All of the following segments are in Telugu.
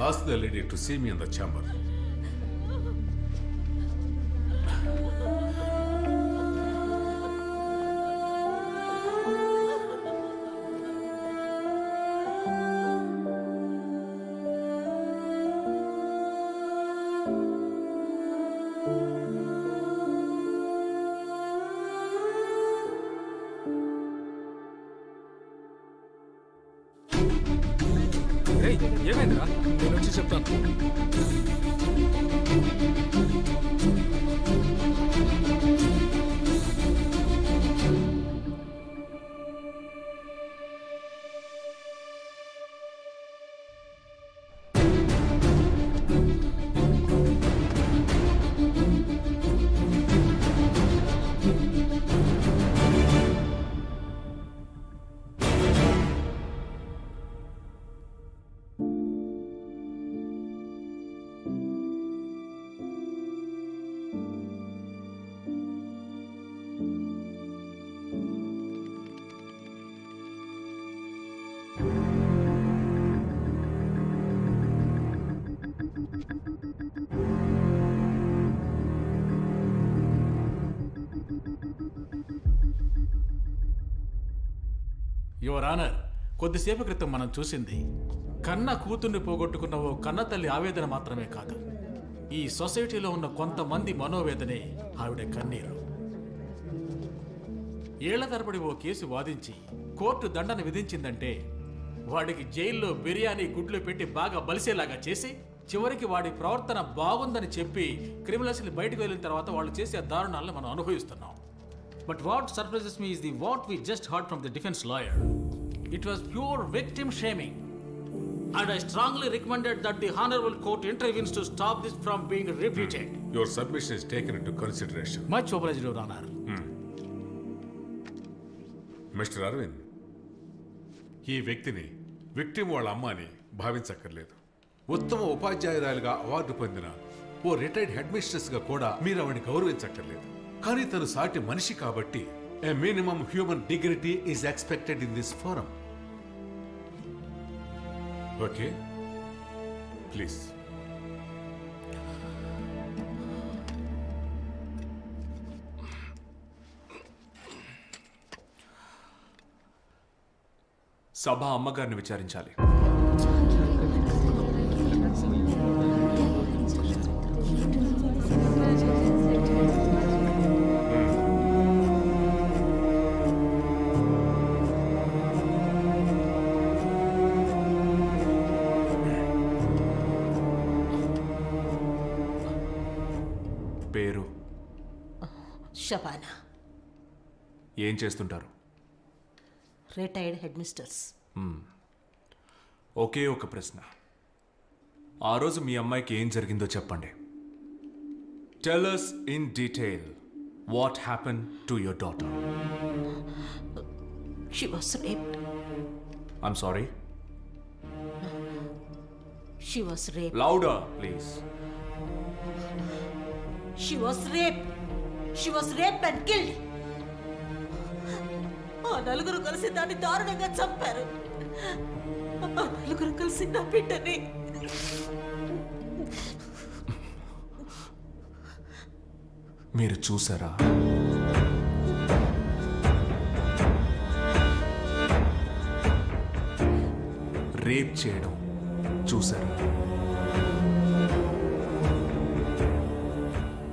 ask the lady to see me in the chamber. ఏమైందిరా? నేను వచ్చి చెప్తాను. యువర్ ఆనర్, కొద్దిసేపు క్రితం మనం చూసింది కన్న కూతుర్ని పోగొట్టుకున్న ఓ కన్న తల్లి ఆవేదన మాత్రమే కాదు, ఈ సొసైటీలో ఉన్న కొంతమంది మనోవేదనే ఆవిడ కన్నీరు. ఏళ్ల తరబడి ఓ కేసు వాదించి కోర్టు దండన విధించిందంటే వాడికి జైల్లో బిర్యానీ గుడ్లు పెట్టి బాగా బలిసేలాగా చేసి చివరికి వాడి ప్రవర్తన బాగుందని చెప్పి క్రిమినల్స్ని బయటకు వెళ్ళిన తర్వాత వాళ్ళు చేసే దారుణాలను మనం అనుభవిస్తున్నాం. But what surprises me is what we just heard from the defense lawyer. It was pure victim shaming. And I strongly recommended that the Honorable Court intervenes to stop this from being repeated. Your submission is taken into consideration. Much obliged, Your Honor. Mr. Arvind, ఈ వ్యక్తిని విక్టిమ్ వాళ్ళ అమ్మ అని భావించక్కర్లేదు. ఉత్తమ ఉపాధ్యాయురాలుగా అవార్డు పొందిన ఓ రిటైర్డ్ హెడ్ మిస్ట్రెస్గా కూడా మీరు ఆవిడని గౌరవించక్కర్లేదు. కానీ తను సాటి మనిషి కాబట్టి a minimum human dignity is expected in this forum. Okay? Please. సభ అమ్మగారిని విచారించాలి. పేరు షబానా. ఏం చేస్తుంటారు? Retired head misters. ఒకే ఒక ప్రశ్న, ఆ రోజు మీ అమ్మాయికి ఏం జరిగిందో చెప్పండి. Tell us in detail what happened to your daughter. She was raped. I'm sorry? She was raped. Louder, please. She was raped. She was raped and killed. ఆ నలుగురు కలిసి దాన్ని దారుణంగా చంపారు. ఆ నలుగురు కలిసి నా బిడ్డని. మీరు చూసారా? రేప్ చేయడం చూసారా?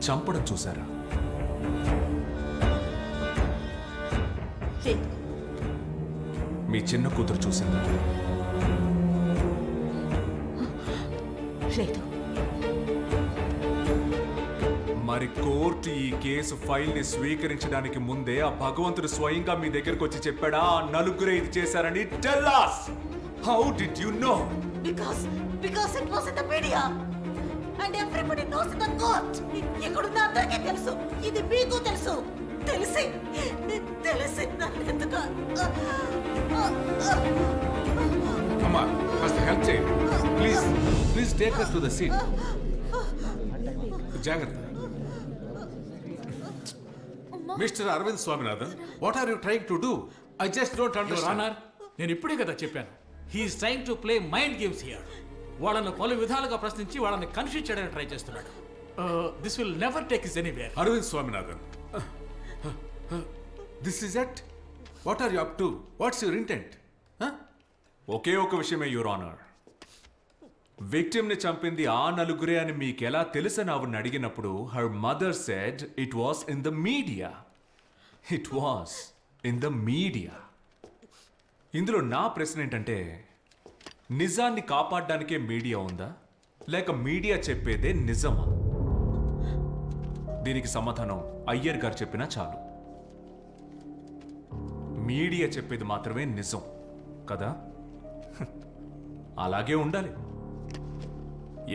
చంపడం చూసారా? మీ చిన్న కూతురు చూసిందా? లేదు. మరి కోర్టు ఈ కేసు ఫైల్ ని స్వీకరించడానికి ముందే ఆ భగవంతుడు స్వయంగా మీ దగ్గరకు వచ్చి చెప్పాడా ఆ నలుగురే ఇది చేశారని? Tell us! How did you know? Because it was in the media and everybody knows in the court. ఇక్కడున్న అందరికీ తెలుసు, ఇది మీకు తెలుసు. తెలిసి నన్నెందుకు? అమ్మా, కాస్త హెల్ప్ చేయండి please take us to the seat. జాగ్రత్త. Mister Aravind Swaminathan, what are you trying to do? I just don't understand. నేను ఇప్పుడే కదా చెప్పాను, he is trying to play mind games here. వాళ్ళను పలు విధాలుగా ప్రశ్నించి వాళ్ళని కన్ఫ్యూజ్ చేయడానికి ట్రై చేస్తున్నాడు. This will never take us anywhere. Aravind Swaminathan, this is it. What are you up to? What's your intent? ఒకే ఒక విషయమే యువర్ ఆనర్. విక్టిమ్ ని చంపింది ఆ నలుగురే అని మీకెలా తెలుసని ఆవిడని అడిగినప్పుడు her mother said it was in the media. It was in the media. ఇందులో నా ప్రశ్న ఏంటంటే, నిజాన్ని కాపాడడానికే మీడియా ఉందా, లేక మీడియా చెప్పేదే నిజమా? దీనికి సమాధానం అయ్యర్ గారు చెప్పినా చాలు. మీడియా చెప్పేది మాత్రమే నిజం కదా? అలాగే ఉండాలి.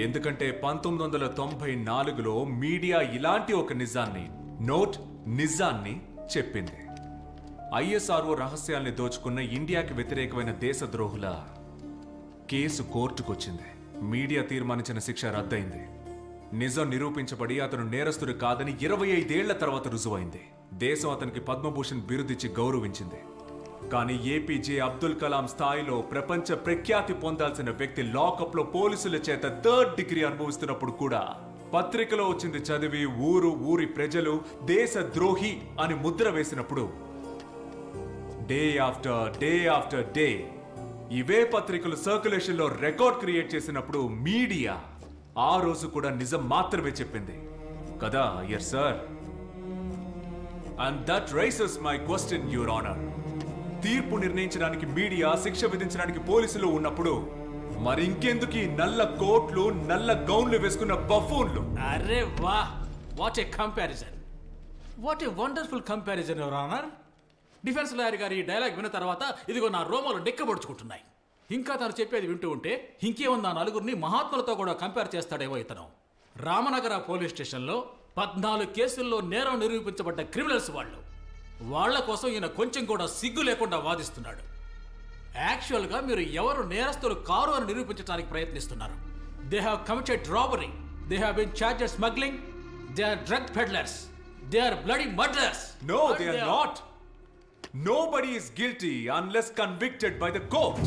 ఎందుకంటే 1994లో మీడియా ఇలాంటి ఒక నిజాన్ని చెప్పింది. ఐఎస్ఆర్ఓ రహస్యాల్ని దోచుకున్న ఇండియాకి వ్యతిరేకమైన దేశద్రోహుల కేసు కోర్టుకొచ్చింది. మీడియా తీర్మానించిన శిక్ష రద్దయింది. నిజం నిరూపించబడి అతను నేరస్తుడు కాదని 25 ఏళ్ల తర్వాత రుజువైంది. దేశం అతనికి పద్మభూషణ్ బిరుదిచ్చి గౌరవించింది. కానీ ఏపీజే అబ్దుల్ కలాం స్థాయిలో ప్రపంచ ప్రఖ్యాతి పొందాల్సిన వ్యక్తి లాకప్లో పోలీసుల చేత 3rd డిగ్రీ అనుభవిస్తున్నప్పుడు కూడా పత్రికలో వచ్చింది చదివి ఊరి ప్రజలు దేశద్రోహి అని ముద్ర వేసినప్పుడు డే ఆఫ్టర్ డే ఇవే పత్రికలు సర్క్యులేషన్ లో రికార్డ్ క్రియేట్ చేసినప్పుడు మీడియా ఆ రోజు కూడా నిజం మాత్రమే చెప్పింది కదా Iyer sir. And that rises my question your honour. తీర్పు నిర్ణయించడానికి మీడియా, శిక్ష విధించడానికి పోలీసులు ఉన్నప్పుడు మరి ఇంకెందుకు నల్ల కోట్లు, నల్ల గౌన్లు వేసుకున్న బఫూన్లు? అరే వా, what a comparison, what a wonderful comparison your honour. Defence lawyer గారి ఈ డైలాగ్ విన్న తర్వాత ఇదిగో నా రోమాలు డెక్కబడుచుకుంటున్నాయి. ఇంకా తను చెప్పేది వింటూ ఉంటే ఇంకేముంది, ఆ నలుగురిని మహాత్ములతో కూడా కంపేర్ చేస్తాడేమో ఇతను. రామనగర పోలీస్ స్టేషన్లో 14 కేసుల్లో నేరం నిరూపించబడ్డ క్రిమినల్స్ వాళ్ళు. వాళ్ల కోసం ఈయన కొంచెం కూడా సిగ్గు లేకుండా వాదిస్తున్నాడు. యాక్చువల్గా మీరు ఎవరు నేరస్తులు కారు అని నిరూపించడానికి ప్రయత్నిస్తున్నారు. They have committed robbery, they have been charged smuggling, they are drug peddlers, they are bloody murderers. No, they are not. Nobody is guilty unless convicted by the court.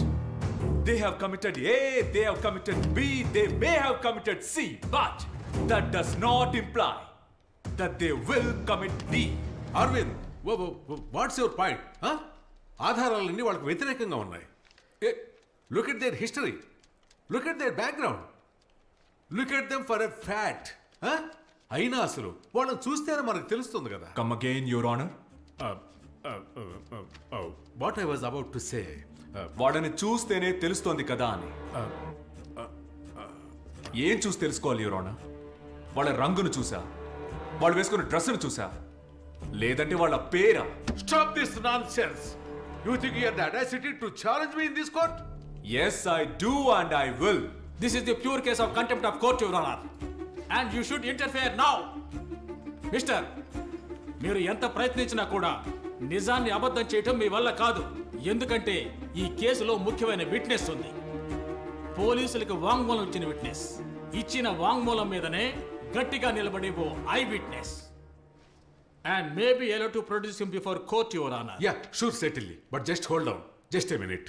They have committed A, they have committed B, they may have committed C, but that does not imply that they will commit D. Aravind, what's your point? ఆధారాలన్నీ వాళ్ళకి వ్యతిరేకంగా ఉన్నాయి. Look at their history, look at their background, look at them for a fact. అయినా అసలు వాళ్ళని చూస్తేనే మనకు తెలుస్తుంది కదా. Come again, Your Honor. What I was about to say, వాళ్ళని చూస్తేనే తెలుస్తోంది కదా అని. ఏం చూసి తెలుసుకోవాలి యువర్ ఆనర్? వాళ్ళ రంగును చూసా, వాళ్ళు వేసుకున్న డ్రెస్సును చూసా, లేదంటే వాళ్ళ పేరా? Stop this nonsense. You think you have the audacity to challenge me in this court? Yes, I do and I will. This is the pure case of contempt of court, Your Honor. And you should interfere now. Mister, మీరు ఎంత ప్రయత్నించినా కూడా నిజాన్ని అబద్ధం చేయటం మీ వల్ల కాదు. ఎందుకంటే ఈ కేసులో ముఖ్యమైన విట్నెస్ ఉంది. పోలీసులకు వాంగ్మూలం ఇచ్చిన విట్నెస్. ఇచ్చిన వాంగ్మూలం మీదనే గట్టిగా నిలబడే ఓ eye witness. And may be allowed to produce him before court, Your Honor. Yeah, sure, certainly. But just hold on. Just a minute.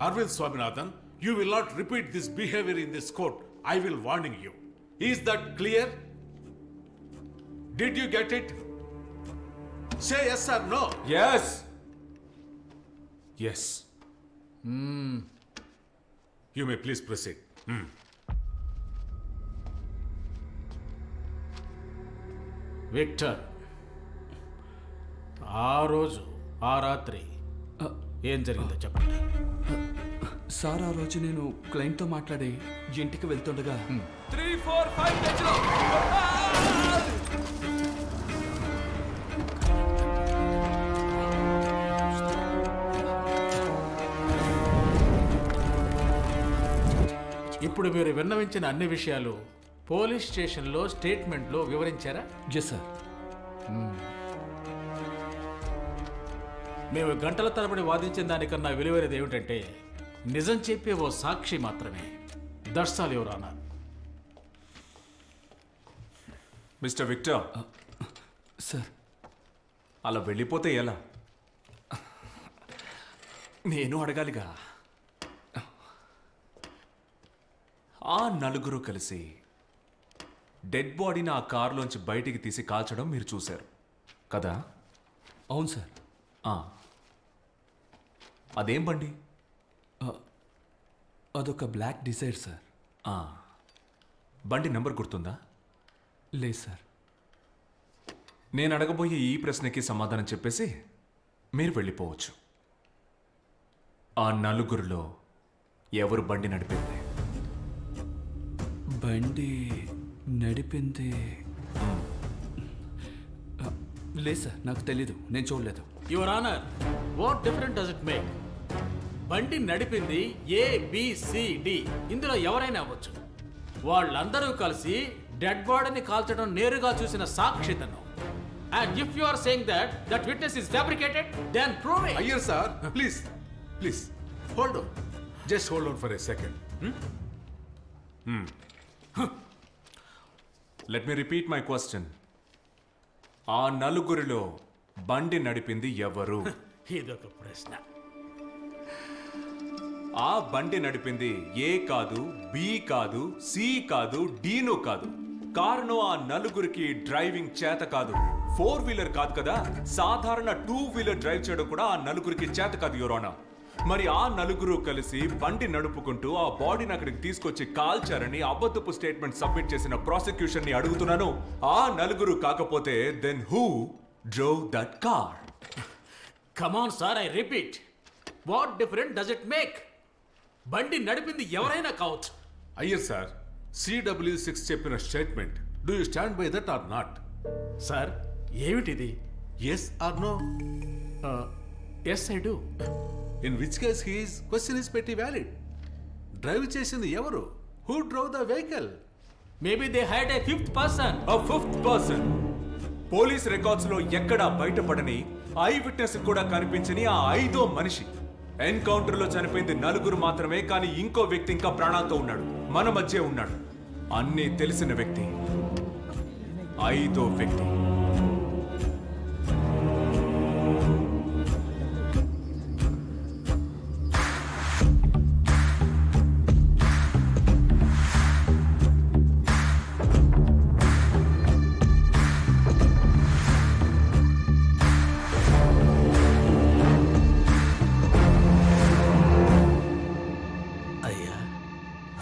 Arvind Swaminathan, you will not repeat this behavior in this court. I will warning you. Is that clear? Did you get it? Say yes or no. Yes. Yes. You may please proceed. Victor, ఆ రోజు ఆ రాత్రి ఏం జరిగిందో చెప్పండి. సార్, ఆ రోజు నేను క్లయింట్తో మాట్లాడి ఇంటికి వెళ్తుండగా 3, 4, 5 తెచ్చుకో. ఇప్పుడు మీరు విన్నవించిన అన్ని విషయాలు పోలీస్ స్టేషన్లో స్టేట్మెంట్లో వివరించారా? Yes sir. మేము గంటల తరబడి వాదించిన దానికన్నా విలువైనది ఏమిటంటే నిజం చెప్పే ఓ సాక్షి మాత్రమే. That's all your honour. Mister Victor, sir, అలా వెళ్ళిపోతే ఎలా? నేను అడగాలిగా. ఆ నలుగురు కలిసి డెడ్ బాడీని ఆ కారులోంచి బయటికి తీసి కాల్చడం మీరు చూశారు కదా? అవును సార్. అదేం బండి? అదొక బ్లాక్ డిజైర్ సార్. బండి నెంబర్ గుర్తుందా? లేదు సార్. నేను అడగబోయే ఈ ప్రశ్నకి సమాధానం చెప్పేసి మీరు వెళ్ళిపోవచ్చు. ఆ నలుగురిలో ఎవరు బండి నడిపింది? బండి నడిపింది లేదు సార్, నాకు తెలీదు, నేను చూడలేదు. Your honour, what different does it make? బండి నడిపింది ABCD, ఇందులో ఎవరైనా అవ్వచ్చు. వాళ్ళందరూ కలిసి డెడ్ బాడీని కాల్చడం నేరుగా చూసిన సాక్షితను. And if you are saying that witness is fabricated, then prove it. Iyer sir, please please hold on, just hold on for a second. Let me repeat my question. ఆ నలుగురిలో బండి నడిపింది ఎవరు? ఇదొక ప్రశ్న. ఆ బండి నడిపింది A కాదు, B కాదు, C కాదు, Dను కాదు. కారణం ఆ నలుగురికి డ్రైవింగ్ చేత కాదు. 4 వీలర్ కాదు కదా, సాధారణ 2 వీలర్ డ్రైవ్ చేయడం కూడా ఆ నలుగురికి చేత కాదు యువర్ ఆనర్. మరి ఆ నలుగురు కలిసి బండి నడుపుకుంటూ ఆ బాడీని అక్కడికి తీసుకొచ్చి కాల్చారని అబద్ధపు స్టేట్మెంట్ సబ్మిట్ చేసిన ప్రాసిక్యూషన్ ని అడుగుతున్నాను. ఆ నలుగురు కాకపోతే then who drove that car? Come on sir, I repeat. What difference does it make? బండి నడిపింది ఎవరైనా కావచ్చు. అయ్యర్ సార్, CW6 చెప్పిన statement, do you stand by that or not? Sir, ఏమిటిది? Yes or no? Yes I do. In which case his question is pretty valid. Drive చేసింది ఎవరు? Who drove the vehicle? Maybe they hide a fifth person. A fifth person. Police records లో ఎక్కడా బయటపడని, ఐ విట్నెస్ కూడా కనిపించని ఆ 5వ మనిషి. ఎన్కౌంటర్ లో చనిపోయింది నలుగురు మాత్రమే, కానీ ఇంకో వ్యక్తి ఇంకా ప్రాణాలతో ఉన్నాడు, మన మధ్య ఉన్నాడు. అన్నీ తెలిసిన వ్యక్తి 5వ వ్యక్తి.